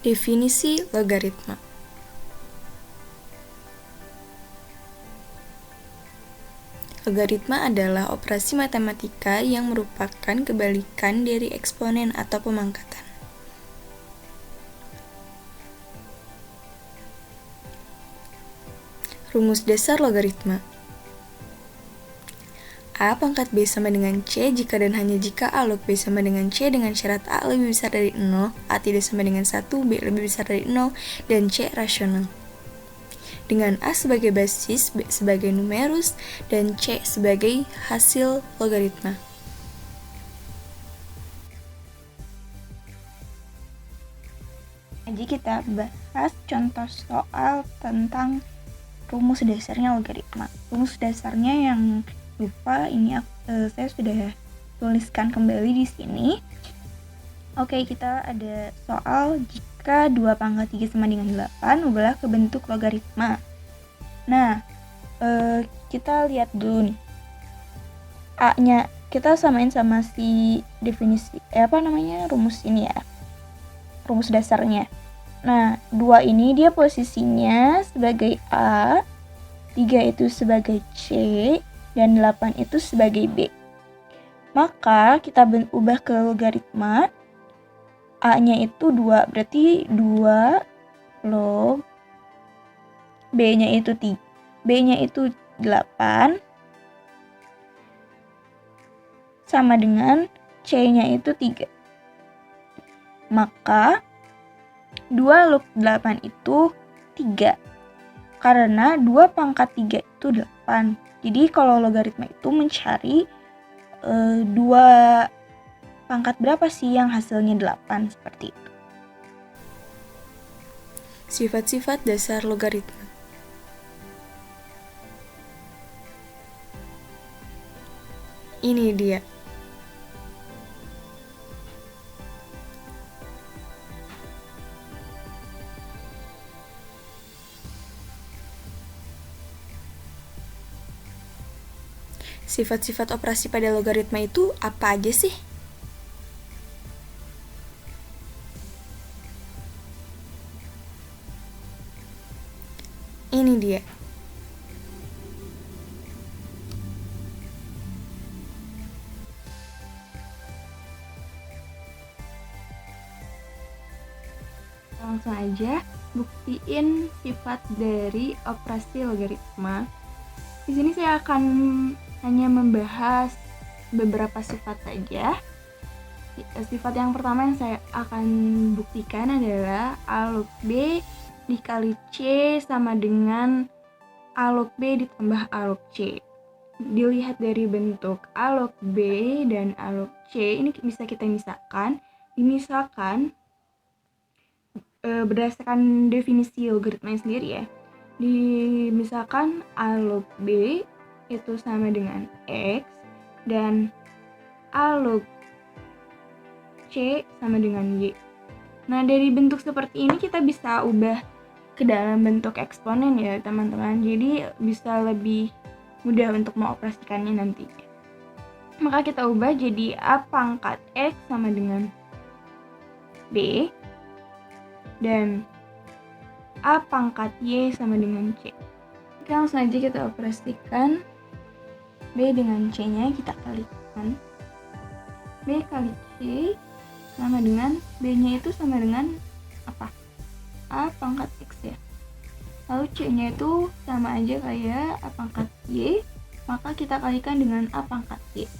Definisi logaritma. Logaritma adalah operasi matematika yang merupakan kebalikan dari eksponen atau pemangkatan. Rumus dasar logaritma. A pangkat B sama dengan C jika dan hanya jika A log B sama dengan C dengan syarat A lebih besar dari 0, A tidak sama dengan 1, B lebih besar dari 0, dan C rasional. Dengan A sebagai basis, B sebagai numerus, dan C sebagai hasil logaritma. Jadi kita bahas contoh soal tentang rumus dasarnya logaritma. Rumus dasarnya yang lupa ini saya sudah tuliskan kembali di sini. Oke, kita ada soal jika 2 pangkat 3 sama dengan 8 ubahlah ke bentuk logaritma. Nah, kita lihat dulu nih. A-nya kita samain sama si definisi rumus ini ya. Rumus dasarnya. Nah, 2 ini dia posisinya sebagai A, 3 itu sebagai C, dan 8 itu sebagai B. Maka kita ubah ke logaritma. A-nya itu 2, berarti 2 log B-nya itu 3. B-nya itu 8 sama dengan C-nya itu 3. Maka 2 log 8 itu 3. Karena 2 pangkat 3 itu 8. Jadi kalau logaritma itu mencari 2 pangkat berapa sih yang hasilnya 8, seperti itu. Sifat-sifat dasar logaritma. Ini dia. Sifat-sifat operasi pada logaritma itu apa aja sih? Ini dia. Langsung aja buktiin sifat dari operasi logaritma. Di sini saya akan hanya membahas beberapa sifat saja. Sifat yang pertama yang saya akan buktikan adalah A log B dikali C sama dengan A log B ditambah A log C. Dilihat dari bentuk A log B dan A log C, ini bisa kita dimisahkan berdasarkan definisi logaritma sendiri ya. Misalkan A log B itu sama dengan X dan A log C sama dengan Y. Nah, dari bentuk seperti ini kita bisa ubah ke dalam bentuk eksponen ya teman-teman. Jadi bisa lebih mudah untuk mengoperasikannya nanti. Maka kita ubah jadi A pangkat X sama dengan B dan A pangkat Y sama dengan C. Oke, langsung aja kita operasikan. B dengan C-nya kita kalikan. B kali C sama dengan B-nya itu sama dengan apa? A pangkat X ya. Lalu C-nya itu sama aja kayak A pangkat Y, maka kita kalikan dengan A pangkat Y.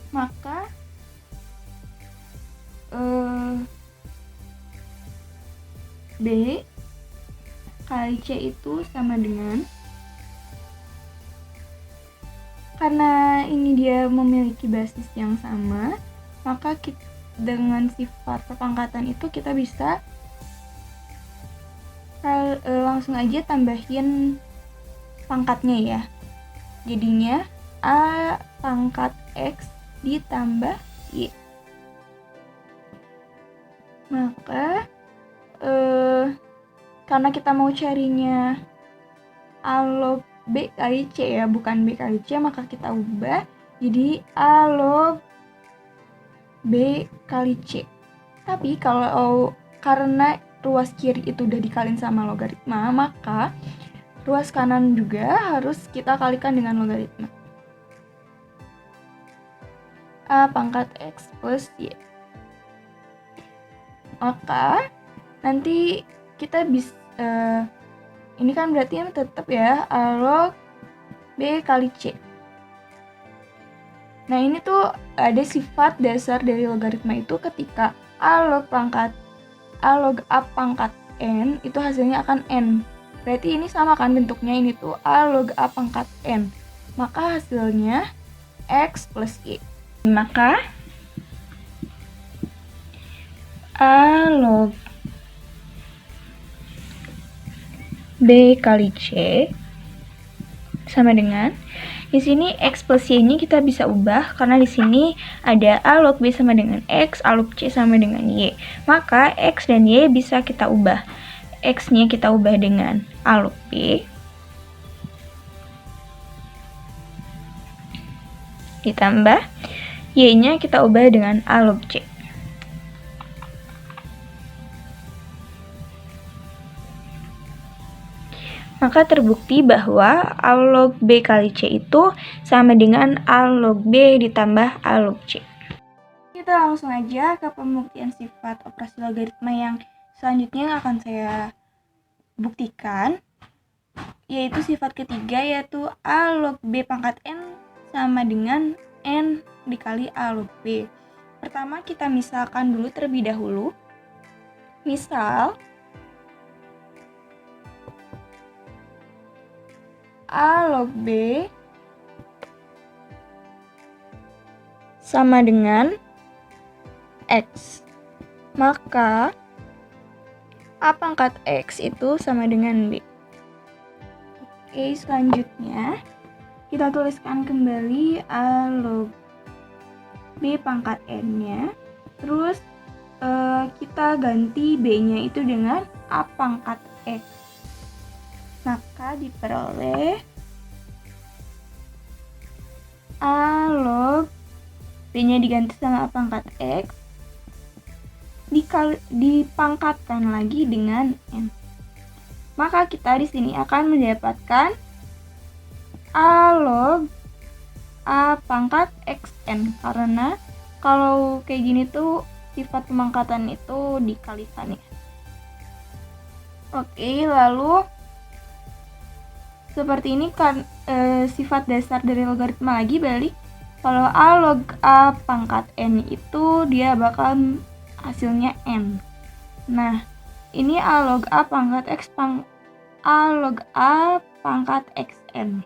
Maka B kali C itu sama dengan, karena ini dia memiliki basis yang sama, maka dengan sifat perpangkatan itu kita bisa langsung aja tambahin pangkatnya ya. Jadinya A pangkat X ditambah Y. Maka karena kita mau carinya A log B kali C ya, bukan B kali C, maka kita ubah jadi A log B kali C. Tapi kalau karena ruas kiri itu udah dikaliin sama logaritma, maka ruas kanan juga harus kita kalikan dengan logaritma. A pangkat X plus Y. Maka nanti kita bisa ini kan berarti tetap ya A log B kali C. Nah ini tuh ada sifat dasar dari logaritma itu ketika A log A pangkat N itu hasilnya akan N. Berarti ini sama kan bentuknya, ini tuh A log A pangkat N. Maka hasilnya X plus Y. Maka A log B kali C sama dengan, di sini X plus Y-nya kita bisa ubah karena di sini ada A log B sama dengan X, A log C sama dengan Y. Maka X dan Y bisa kita ubah. X-nya kita ubah dengan A log B ditambah Y-nya kita ubah dengan A log C. Maka terbukti bahwa A log B kali C itu sama dengan A log B ditambah A log C. Kita langsung aja ke pembuktian sifat operasi logaritma yang selanjutnya yang akan saya buktikan, yaitu sifat ketiga, yaitu A log B pangkat N sama dengan N dikali A log B. Pertama kita misalkan dulu terlebih dahulu. Misal A log B sama dengan X. Maka A pangkat X itu sama dengan B. Oke, selanjutnya kita tuliskan kembali A log B pangkat N-nya. Terus kita ganti B-nya itu dengan A pangkat X. Maka diperoleh A log B-nya diganti sama A pangkat X dipangkatkan lagi dengan N. Maka kita di sini akan mendapatkan A log A pangkat XN, karena kalau kayak gini tuh sifat pemangkatan itu dikalikan ya. Oke, lalu seperti ini kan sifat dasar dari logaritma lagi balik. Kalau A log A pangkat N itu dia bakal hasilnya N. Nah, ini A log A pangkat A log A pangkat XN.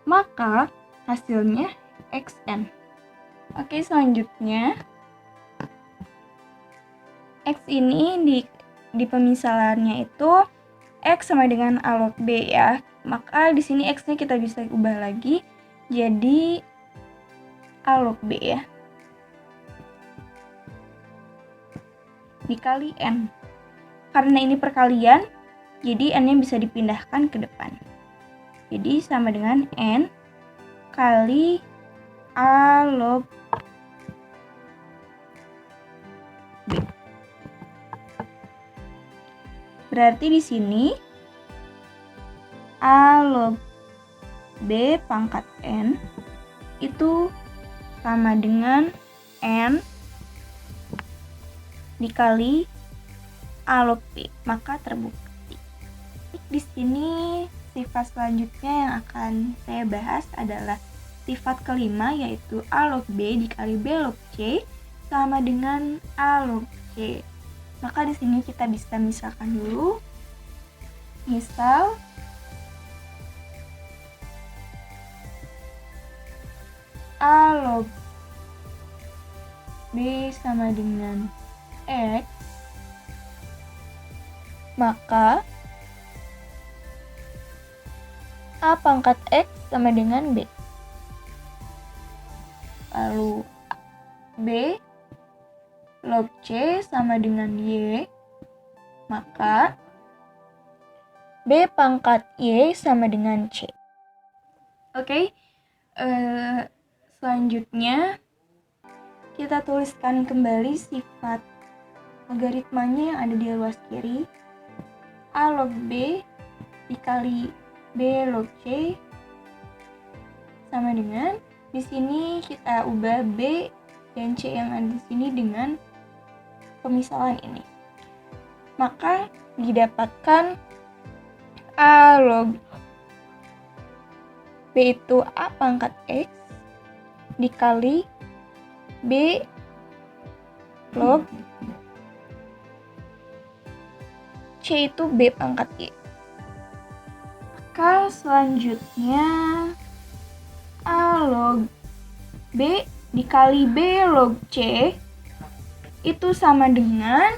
Maka hasilnya XN. Oke, selanjutnya X ini di pemisalannya itu X sama dengan A log B ya. Maka di sini X-nya kita bisa ubah lagi jadi A log B ya. Dikali N. Karena ini perkalian, jadi N-nya bisa dipindahkan ke depan. Jadi sama dengan N kali A log B. Berarti di sini A log B pangkat N itu sama dengan N dikali A log B, maka terbukti. Di sini sifat selanjutnya yang akan saya bahas adalah sifat kelima, yaitu A log B dikali B log C sama dengan A log C. Maka di sini kita bisa misalkan dulu. Misal A log B sama dengan X, maka A pangkat X sama dengan B. Lalu B log C sama dengan Y, maka B pangkat Y sama dengan C. Oke, selanjutnya kita tuliskan kembali sifat logaritmanya yang ada di ruas kiri, A log B dikali B log C sama dengan, di sini kita ubah B dan C yang ada di sini dengan pemisahan ini. Maka didapatkan A log B itu A pangkat X dikali B log C itu B pangkat Y. Maka selanjutnya A log B dikali B log C itu sama dengan,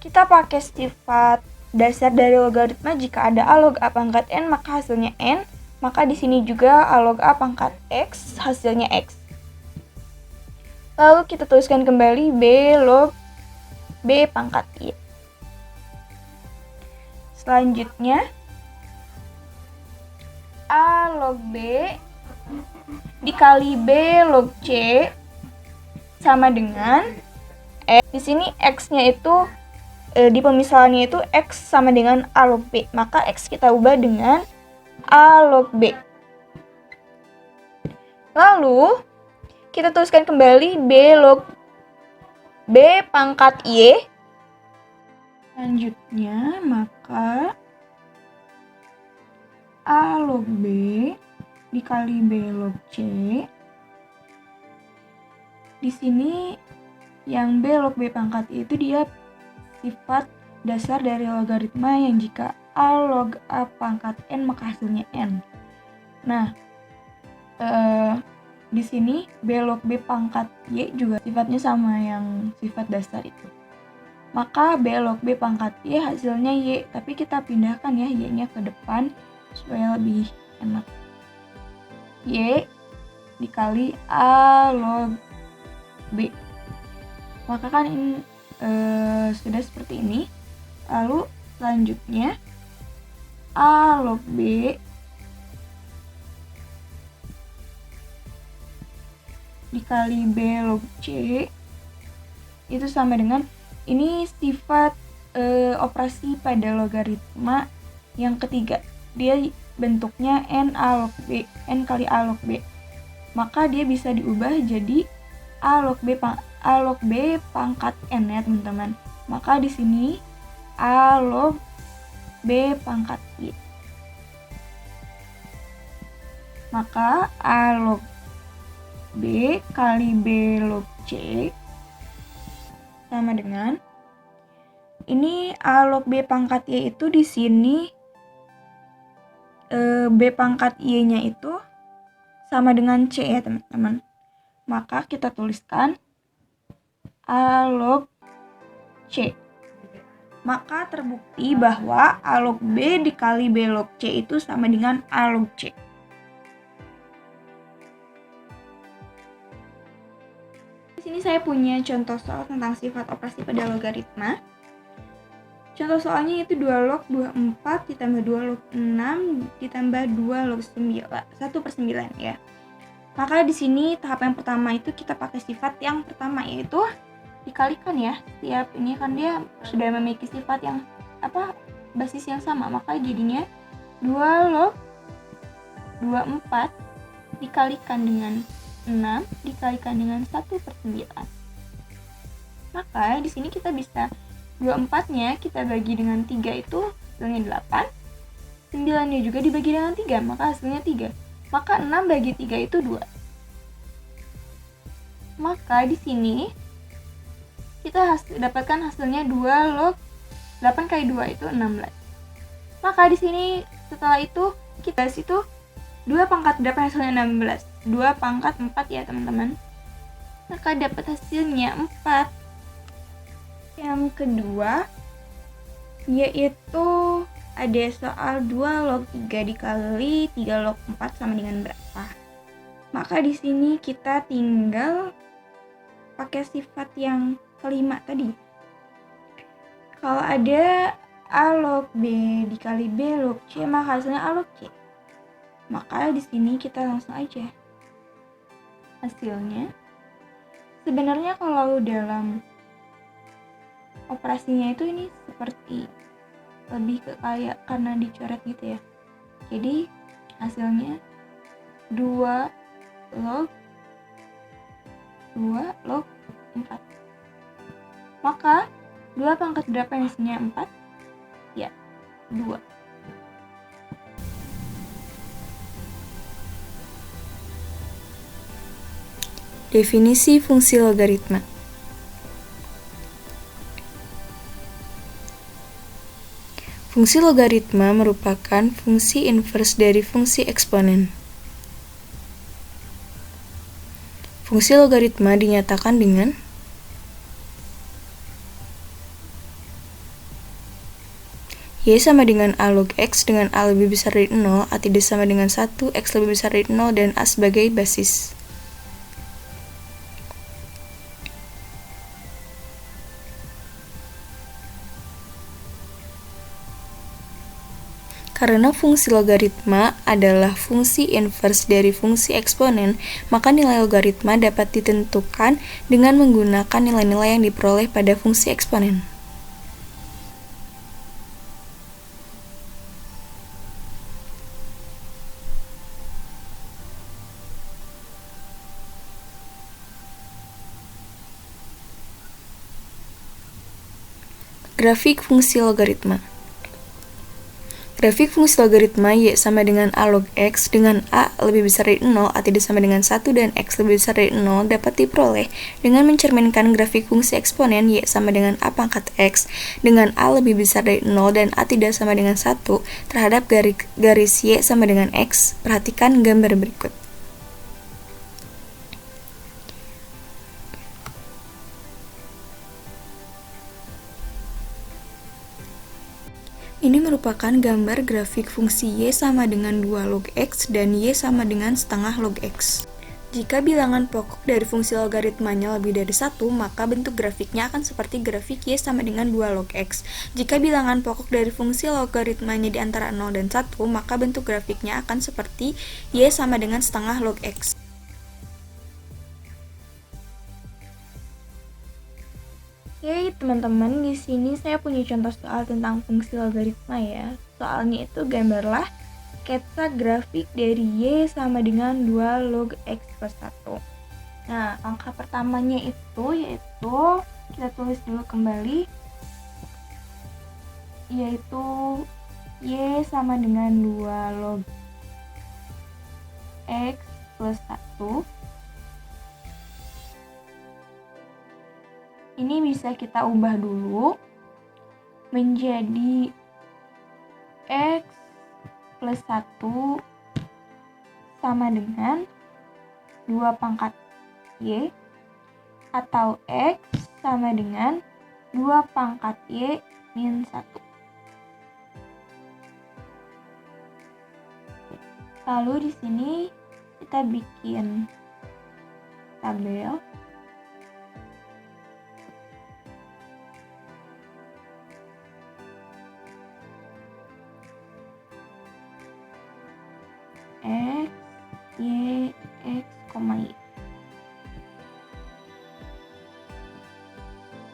kita pakai sifat dasar dari logaritma, jika ada A log A pangkat N maka hasilnya N. Maka di sini juga A log A pangkat X hasilnya X. Lalu kita tuliskan kembali B log B pangkat Y. Selanjutnya A log B dikali B log C sama dengan X. Di sini X-nya itu di pemisahannya itu X sama dengan A log B. Maka X kita ubah dengan A log B. Lalu kita tuliskan kembali B log B pangkat Y. Selanjutnya maka A log B dikali B log C. Di sini yang B log B pangkat Y itu dia sifat dasar dari logaritma yang jika A log A pangkat N maka hasilnya N. Nah, di sini B log B pangkat Y juga sifatnya sama yang sifat dasar itu. Maka B log B pangkat Y hasilnya Y, tapi kita pindahkan ya Y-nya ke depan supaya lebih enak. Y dikali A log B. Maka kan ini sudah seperti ini. Lalu selanjutnya A log B dikali B log C itu sama dengan, ini sifat operasi pada logaritma yang ketiga. Dia bentuknya N A log B, N kali A log B. Maka dia bisa diubah jadi A log B pangkat N ya teman-teman. Maka di sini A log B pangkat Y. Maka A log B kali B log C sama dengan, ini A log B pangkat Y itu di sini B pangkat Y-nya itu sama dengan C ya teman-teman. Maka kita tuliskan A log C. Maka terbukti bahwa A log B dikali B log C itu sama dengan A log C. Di sini saya punya contoh soal tentang sifat operasi pada logaritma. Contoh soalnya itu 2 log 24 ditambah 2 log 6 ditambah 2 log 9, 1/9 ya. Maka di sini tahap yang pertama itu kita pakai sifat yang pertama, yaitu dikalikan ya. Setiap ini kan dia sudah memiliki sifat yang basis yang sama, maka jadinya 2 log 24 dikalikan dengan 6 dikalikan dengan 1/9. Maka di sini kita bisa 24-nya kita bagi dengan 3 itu hasilnya 8. 9-nya juga dibagi dengan 3, maka hasilnya 3. Maka 6 bagi 3 itu 2. Maka di sini kita dapatkan hasilnya 2 log 8 kali 2 itu 16. Maka di sini setelah itu kita itu 2 pangkat 8 hasilnya 16. 2 pangkat 4 ya teman-teman. Maka dapat hasilnya 4. Yang kedua yaitu ada soal 2 log 3 dikali 3 log 4 sama dengan berapa. Maka di sini kita tinggal pakai sifat yang kelima tadi. Kalau ada A log B dikali B log C maka hasilnya A log C. Maka di sini kita langsung aja. Hasilnya sebenarnya kalau dalam operasinya itu ini seperti lebih ke kayak karena dicoret gitu ya. Jadi hasilnya 2 log 4. Maka 2 pangkat berapa yang hasilnya 4? Ya, 2. Definisi fungsi logaritma. Fungsi logaritma merupakan fungsi inverse dari fungsi eksponen. Fungsi logaritma dinyatakan dengan Y sama dengan A log X dengan A lebih besar dari 0, A tidak sama dengan 1, X lebih besar dari 0, dan A sebagai basis. Karena fungsi logaritma adalah fungsi inverse dari fungsi eksponen, maka nilai logaritma dapat ditentukan dengan menggunakan nilai-nilai yang diperoleh pada fungsi eksponen. Grafik fungsi logaritma. Grafik fungsi logaritma Y sama dengan A log X dengan A lebih besar dari 0, A tidak sama dengan 1, dan X lebih besar dari 0 dapat diperoleh dengan mencerminkan grafik fungsi eksponen Y sama dengan A pangkat X dengan A lebih besar dari 0 dan A tidak sama dengan 1 terhadap garis Y sama dengan X. Perhatikan gambar berikut. Ini merupakan gambar grafik fungsi Y sama dengan 2 log X dan Y sama dengan setengah log X. Jika bilangan pokok dari fungsi logaritmanya lebih dari 1, maka bentuk grafiknya akan seperti grafik Y sama dengan 2 log X. Jika bilangan pokok dari fungsi logaritmanya di antara 0 dan 1, maka bentuk grafiknya akan seperti Y sama dengan setengah log X. Oke, teman-teman, di sini saya punya contoh soal tentang fungsi logaritma ya. Soalnya itu gambarlah sketsa grafik dari Y sama dengan 2 log X plus 1. Nah, angka pertamanya itu yaitu, kita tulis dulu kembali, yaitu Y sama dengan 2 log X plus 1. Ini bisa kita ubah dulu menjadi X plus 1 sama dengan 2 pangkat Y, atau X sama dengan 2 pangkat Y min 1. Lalu di sini kita bikin tabel. X, Y, X, Y.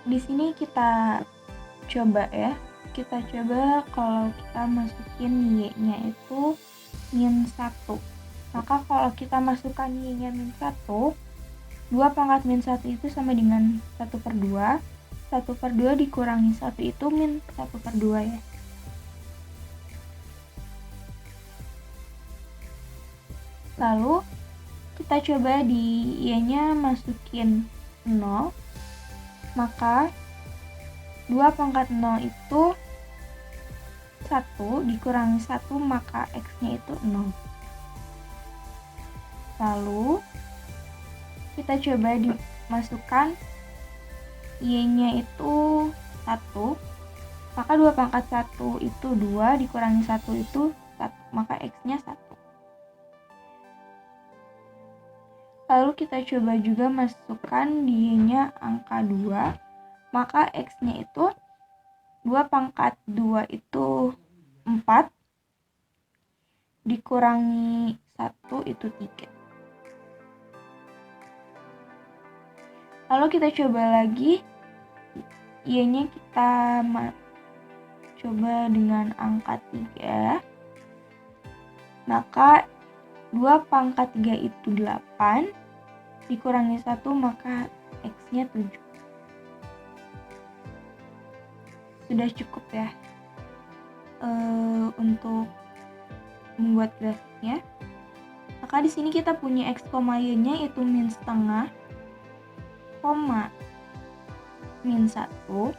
Di sini kita coba ya. Kita coba kalau kita masukin Y-nya itu min 1. Maka kalau kita masukkan Y-nya min 1, 2 pangkat min 1 itu sama dengan 1 per 2. 1 per 2 dikurangi 1 itu min 1 per 2 ya. Lalu kita coba di Y-nya masukin 0, maka 2 pangkat 0 itu 1 dikurangi 1, maka X-nya itu 0. Lalu kita coba dimasukkan Y-nya itu 1, maka 2 pangkat 1 itu 2 dikurangi 1 itu 1, maka X-nya 1. Lalu kita coba juga masukkan di Y-nya angka 2, maka X-nya itu 2 pangkat 2 itu 4, dikurangi 1 itu 3. Lalu kita coba lagi Y-nya kita coba dengan angka 3, maka 2 pangkat 3 itu 8, dikurangi 1 maka X-nya 7. Sudah cukup ya untuk membuat grafiknya. Maka di sini kita punya X, Y-nya itu min setengah, koma min 1, 0,0,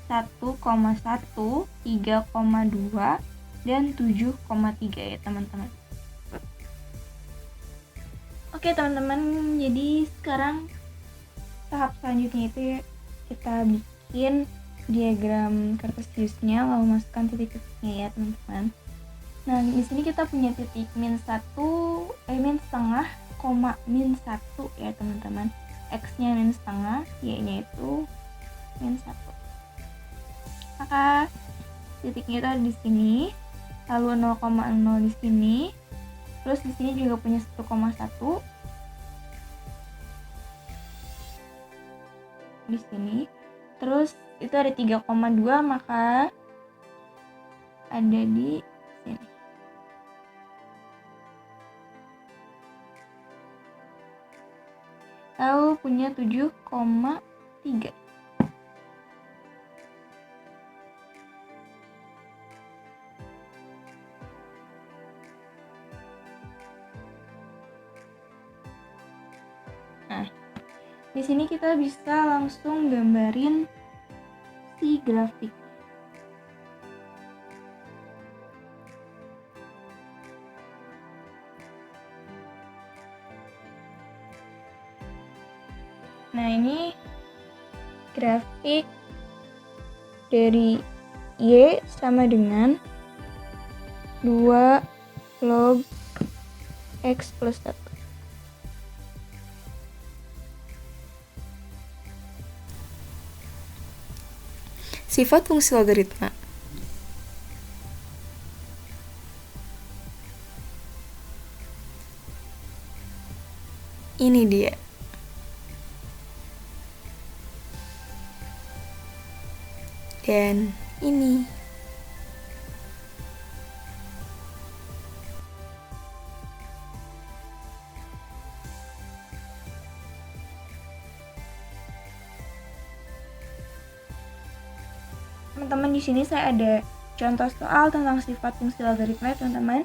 1,1, 3,2, dan 7,3 ya teman-teman. Oke teman-teman, jadi sekarang tahap selanjutnya itu ya, kita bikin diagram kartesiusnya lalu masukkan titik-titiknya ya teman-teman. Nah di sini kita punya titik min setengah, koma min 1 ya teman-teman. X-nya min setengah, Y-nya itu min 1. Maka titiknya itu ada di sini, lalu 0,0 di sini, terus di sini juga punya 1,1 di sini, terus itu ada 3,2 maka ada di sini. Lalu punya 7,3. Nah, di sini kita bisa langsung gambarin si grafik. Nah, ini grafik dari Y sama dengan 2 log X plus 1. Sifat fungsi logaritma. Ini dia. Dan ini. Teman-teman, di sini saya ada contoh soal tentang sifat fungsi logaritma, teman-teman.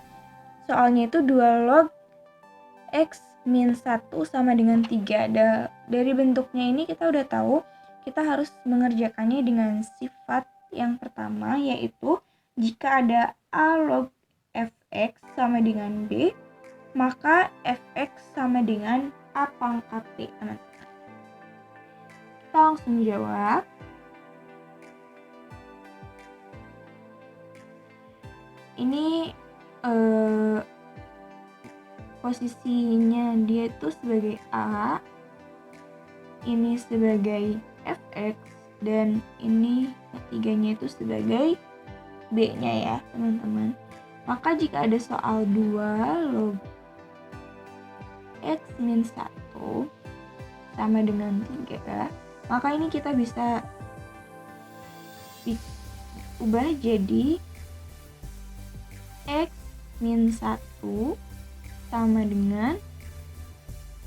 Soalnya itu 2 log X min 1 sama dengan 3. Dari bentuknya ini kita udah tahu kita harus mengerjakannya dengan sifat yang pertama, yaitu jika ada A log fx sama dengan B, maka fx sama dengan A pangkat T, teman-teman. Kita langsung jawab. Ini posisinya dia itu sebagai A, ini sebagai fx, dan ini ketiganya itu sebagai B-nya ya teman-teman. Maka jika ada soal 2 log X min 1 sama dengan 3, maka ini kita bisa ubah jadi X min 1 sama dengan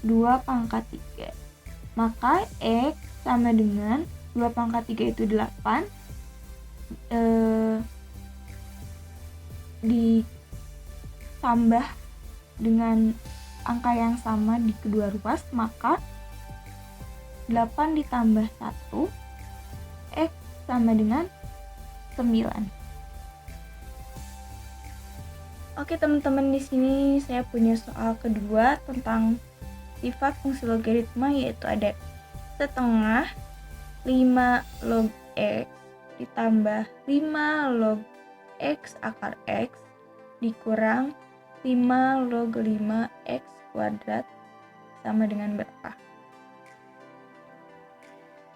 2 pangkat 3. Maka X sama dengan 2 pangkat 3 itu 8, ditambah dengan angka yang sama di kedua ruas, maka 8 ditambah 1, X sama dengan 9. Oke teman-teman, di sini saya punya soal kedua tentang sifat fungsi logaritma, yaitu ada setengah 5 log X ditambah 5 log X akar X dikurang 5 log 5 X kuadrat sama dengan berapa?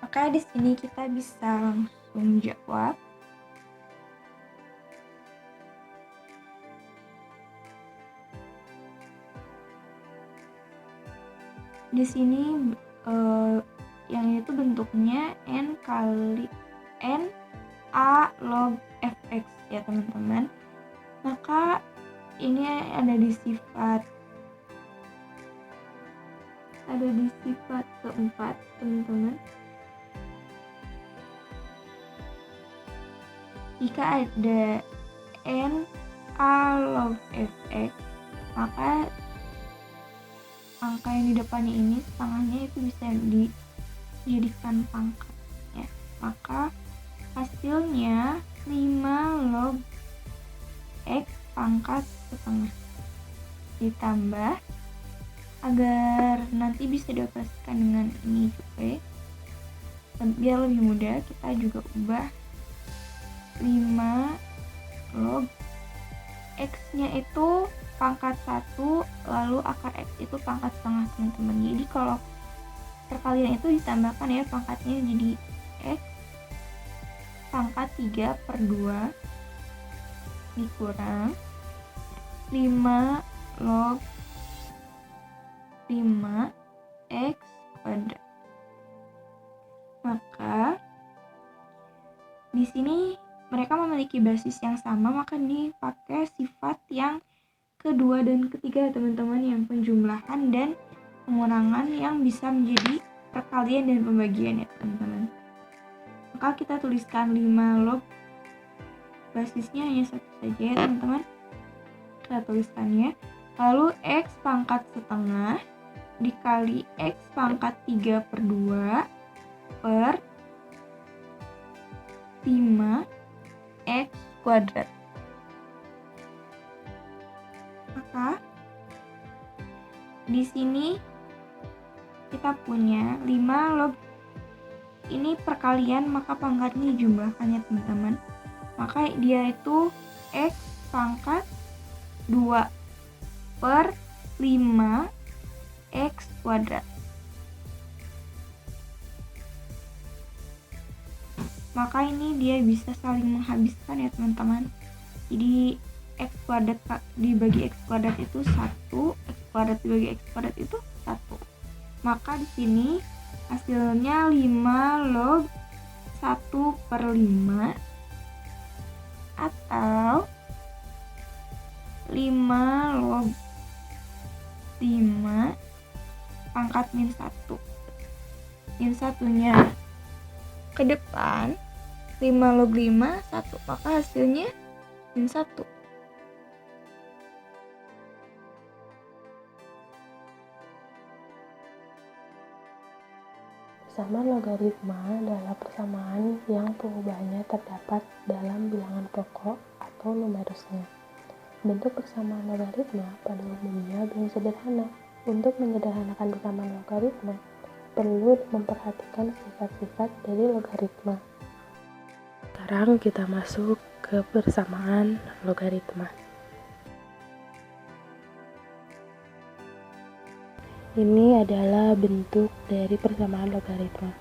Maka di sini kita bisa langsung jawab. di sini yang itu bentuknya N kali N A log Fx ya teman-teman. Maka ini ada di sifat keempat teman-teman. Jika ada N A log Fx, maka angka yang di depannya ini setengahnya itu bisa dijadikan pangkat ya. Maka hasilnya 5 log X pangkat setengah ditambah, agar nanti bisa dioperasikan dengan ini juga ya, biar lebih mudah, kita juga ubah 5 log X-nya itu pangkat 1, lalu akar X itu pangkat setengah teman-teman. Jadi kalau perkalian itu ditambahkan ya pangkatnya, jadi X pangkat 3/2 dikurang 5 log 5 X kuadrat. Maka di sini mereka memiliki basis yang sama, maka dipakai sifat yang kedua dan ketiga teman-teman, yang penjumlahan dan pengurangan yang bisa menjadi perkalian dan pembagian ya teman-teman. Maka kita tuliskan 5 log, basisnya hanya satu saja ya teman-teman, kita tuliskannya, lalu X pangkat setengah dikali X pangkat 3/2 per 5 X kuadrat. Maka di sini kita punya 5 log ini perkalian, maka pangkatnya jumlahkannya teman-teman. Maka dia itu X pangkat 2 per 5 X kuadrat. Maka ini dia bisa saling menghabiskan ya teman-teman. Jadi X kuadrat dibagi X kuadrat itu 1, X kuadrat dibagi X kuadrat itu 1. Maka di sini hasilnya 5 log 1/5 atau 5 log 5 pangkat min 1. Min 1-nya ke depan, 5 log 5 1, maka hasilnya min 1. Persamaan logaritma adalah persamaan yang perubahannya terdapat dalam bilangan pokok atau numerusnya. Bentuk persamaan logaritma pada umumnya belum sederhana. Untuk menyederhanakan persamaan logaritma, perlu memperhatikan sifat-sifat dari logaritma. Sekarang kita masuk ke persamaan logaritma. Ini adalah bentuk dari persamaan logaritma.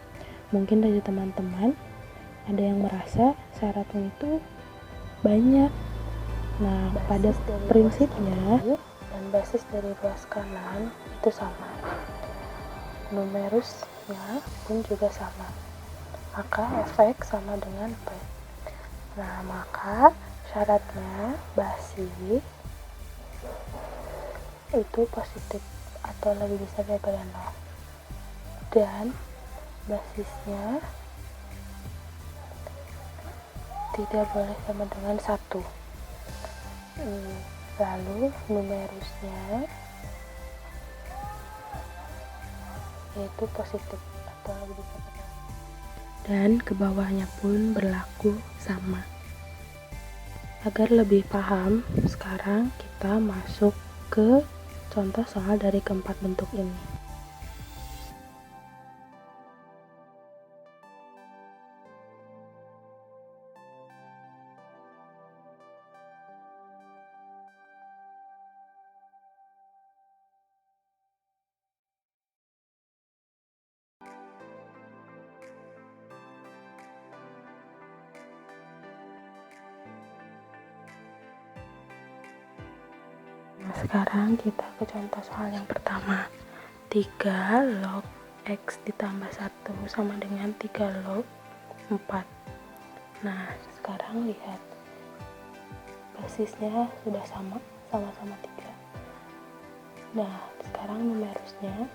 Mungkin dari teman-teman ada yang merasa syaratnya itu banyak. Nah, pada prinsipnya dan basis dari ruas kanan itu sama. Numerusnya pun juga sama. Maka Fx sama dengan P. Nah, maka syaratnya basis itu positif atau lebih besar daripada 0, dan basisnya tidak boleh sama dengan 1. Lalu numerusnya yaitu positif atau lebih besar daripada 0, dan ke bawahnya pun berlaku sama. Agar lebih paham, sekarang kita masuk ke contoh soal dari keempat bentuk ini. Nah, sekarang kita ke contoh soal yang pertama. 3 log X ditambah 1 sama dengan 3 log 4. Nah, sekarang lihat, basisnya sudah sama-sama 3. Nah, sekarang numerusnya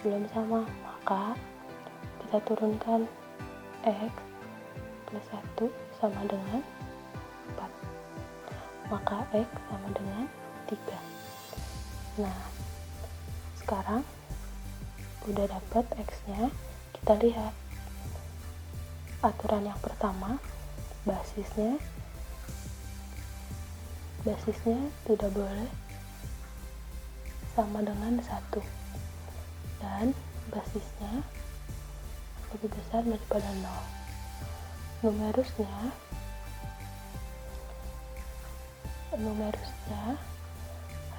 belum sama, maka kita turunkan X plus 1 sama dengan 4. Maka X sama dengan 3. Nah, sekarang udah dapat X-nya. Kita lihat aturan yang pertama, basisnya tidak boleh sama dengan 1 dan basisnya lebih besar daripada 0. Numerusnya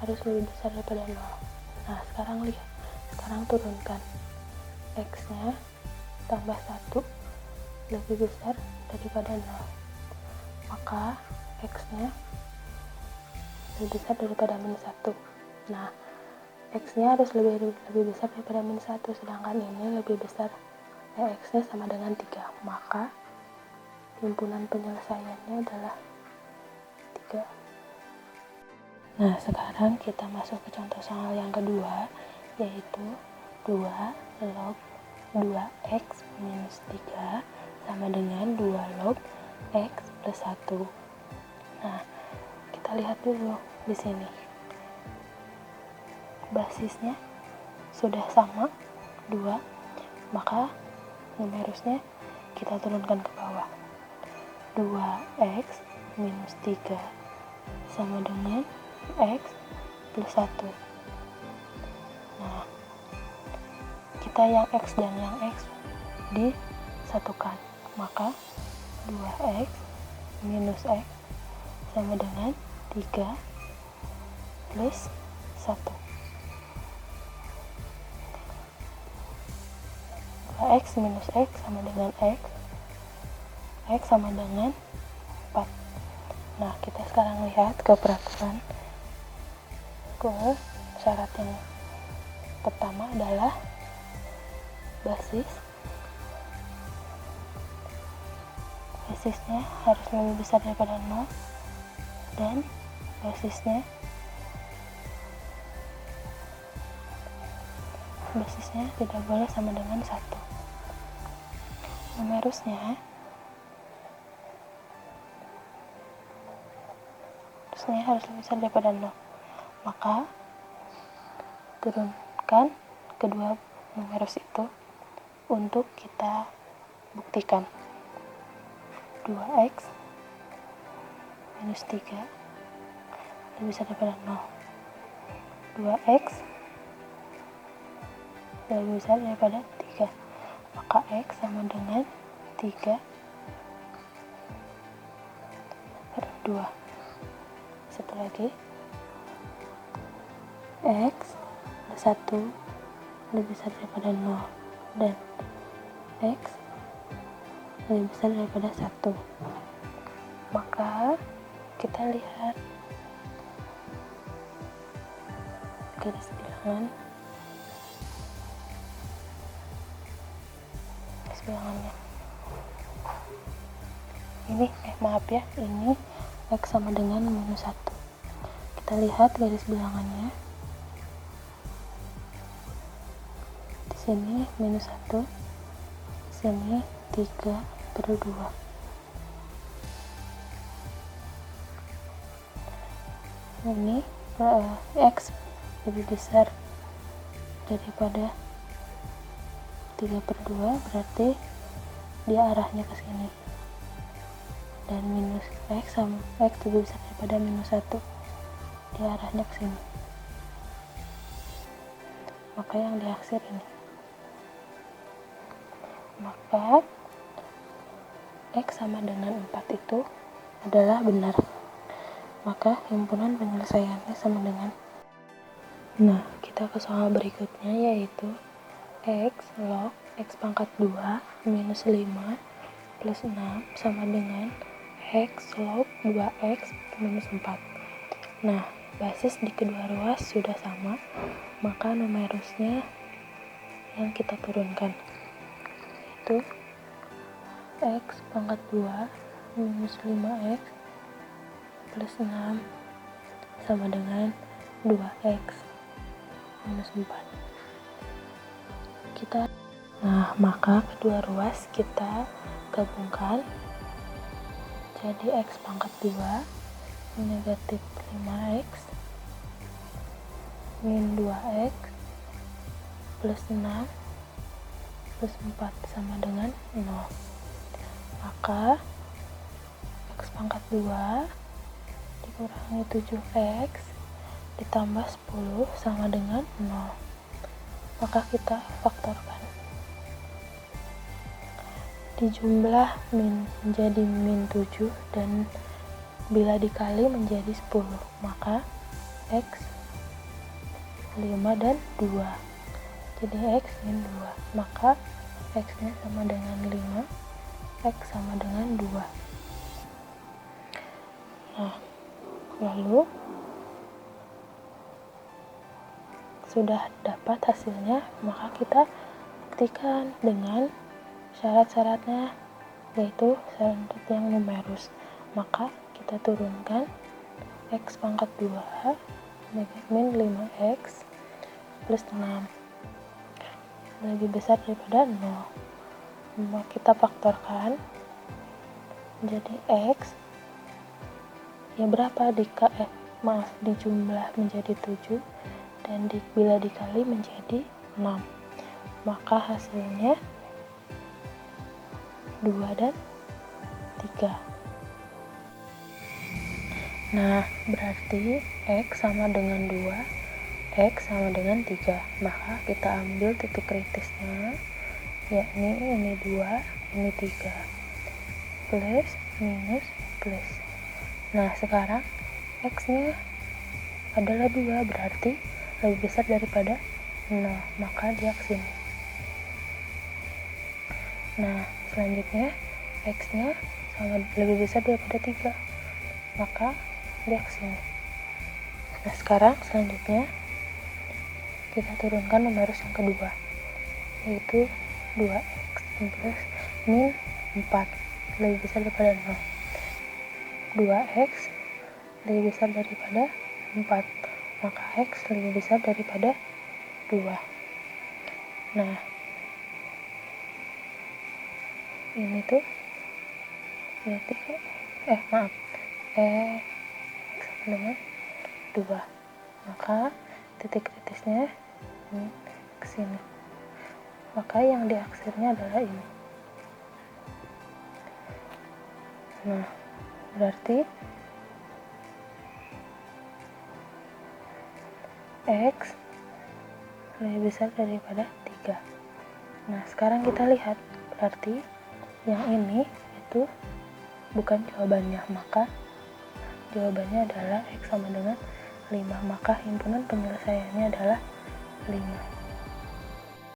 harus lebih besar daripada 0. Nah, sekarang lihat, sekarang turunkan X-nya tambah 1 lebih besar daripada 0, maka X-nya lebih besar daripada min 1. Nah, X-nya harus lebih besar daripada min 1, sedangkan ini lebih besar, X-nya sama dengan 3, maka himpunan penyelesaiannya adalah 3. Nah, sekarang kita masuk ke contoh soal yang kedua, yaitu 2 log 2x minus 3 sama dengan 2 log x plus 1. Nah, kita lihat dulu di sini. Basisnya sudah sama 2, maka numerusnya kita turunkan ke bawah. 2x minus 3 sama dengan x plus 1. Nah, kita yang x dan yang x disatukan, maka 2x minus x sama dengan 3 plus 1. 2x minus x sama dengan x sama dengan 4. Nah, kita sekarang lihat ke peraturan, ke syarat yang pertama adalah basisnya harus lebih besar daripada 0 dan basisnya tidak boleh sama dengan 1. Numerusnya harus lebih besar daripada 0, maka turunkan kedua numerus itu untuk kita buktikan. 2x minus 3 lebih besar daripada 0. 2x lebih besar daripada 3, maka x sama dengan 3 per 2. Satu lagi, x plus 1 lebih besar daripada 0 dan x lebih besar daripada 1. Maka kita lihat garis bilangannya. Ini ini x sama dengan minus 1. Kita lihat garis bilangannya. Di sini minus 1, di sini 3 per 2. Ini x lebih besar daripada 3 per 2, berarti dia arahnya ke sini. Dan minus x sama x lebih besar daripada minus 1, dia arahnya ke sini. Maka yang diaksir ini. Maka x sama dengan 4 itu adalah benar. Maka himpunan penyelesaiannya sama dengan. Nah, kita ke soal berikutnya, yaitu x log x pangkat 2 minus 5 plus 6 sama dengan x log 2x minus 4. Nah, basis di kedua ruas sudah sama, maka numerusnya yang kita turunkan, yaitu X pangkat 2 minus 5X plus 6 sama dengan 2X minus 4. Maka kedua ruas kita gabungkan jadi X pangkat 2 negatif 5X min 2X plus 6 plus 4 sama dengan 0. Maka X pangkat 2 dikurangi 7X ditambah 10 sama dengan 0. Maka kita faktorkan. Dijumlah menjadi min 7 dan bila dikali menjadi 10, maka X 5 dan 2. Jadi X min 2, maka X nya sama dengan 5, X sama dengan 2. Lalu sudah dapat hasilnya, maka kita buktikan dengan syarat-syaratnya, yaitu syarat yang numerus. Maka kita turunkan X pangkat 2 min 5X plus 6 lebih besar daripada 0. Maka kita faktorkan menjadi X ya berapa dijumlah menjadi 7 dan bila dikali menjadi 6, maka hasilnya 2 dan 3. Berarti X sama dengan 2, X sama dengan 3. Maka kita ambil titik kritisnya, yakni ini 2, ini 3. Plus, minus, plus. Sekarang X nya adalah 2, berarti lebih besar daripada 0, maka dia kesini. Selanjutnya X nya lebih besar daripada 3, maka dia kesini. Sekarang selanjutnya kita turunkan numerus yang kedua, yaitu 2X plus min 4 lebih besar daripada 0. 2X lebih besar daripada 4, maka X lebih besar daripada 2. Ini tuh berarti X sama dengan 2, maka titik kritisnya ini kesini, maka yang diaksirnya adalah ini. Berarti X lebih besar daripada 3. Sekarang kita lihat, berarti yang ini itu bukan jawabannya, maka jawabannya adalah X sama dengan 5, maka himpunan penyelesaiannya adalah 5.